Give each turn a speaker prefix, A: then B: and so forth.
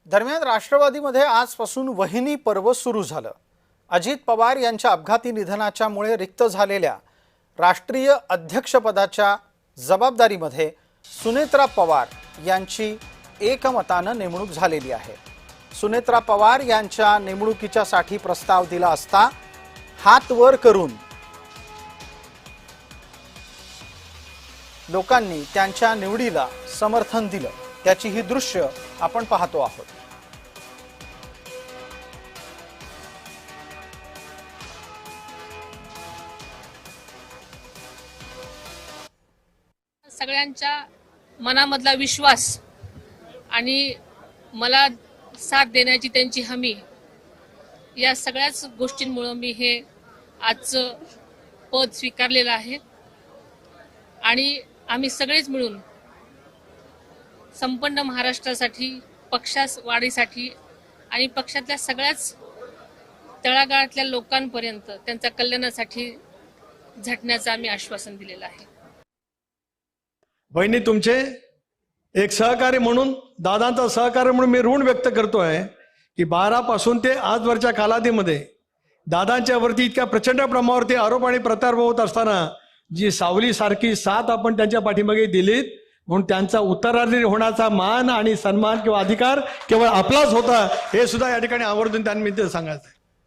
A: दरम्यान राष्ट्रवादीमध्ये आजपासून वहिनी पर्व सुरू झालं। अजित पवार यांच्या अपघाती निधनाच्यामुळे रिक्त झालेल्या राष्ट्रीय अध्यक्षपदाच्या जबाबदारीमध्ये सुनेत्रा पवार यांची एकमतानं नेमणूक झालेली आहे। सुनेत्रा पवार यांच्या नेमणुकीच्यासाठी प्रस्ताव दिला असता हात वर करून लोकांनी त्यांच्या निवडीला समर्थन दिलं, त्याची ही दृश्य आपण पाहतो आहोत।
B: सगळ्यांच्या मनामधला विश्वास आणि मला साथ देण्याची त्यांची हमी, या सगळ्याच गोष्टींमुळे मी हे आजचं पद स्वीकारलेलं आहे। आणि आम्ही सगळेच मिळून संपूर्ण महाराष्ट्रासाठी, पक्षवाढीसाठी आणि पक्षातल्या सगळ्याच तळागाळातल्या लोकांपर्यंत त्यांच्या कल्याणासाठी झटण्याचं आम्ही आश्वासन दिलेलं आहे।
C: बहिणी, तुमचे एक सहकारी म्हणून, दादांचा सहकारी म्हणून मी ऋण व्यक्त करतोय की 12 पासून ते आजवरच्या कालावधीमध्ये दादांच्या वरती इतक्या प्रचंड प्रमाणावरती आरोप आणि प्रत्यारोप होत असताना जी सावली सारखी साथ आपण त्यांच्या पाठीमागे दिलीत, म्हणून त्यांचा उत्तराधिकारी होण्याचा मान आणि सन्मान किंवा अधिकार केवळ आपलाच होता, हे सुद्धा या ठिकाणी आवर्जून त्यांनी सांगायचं।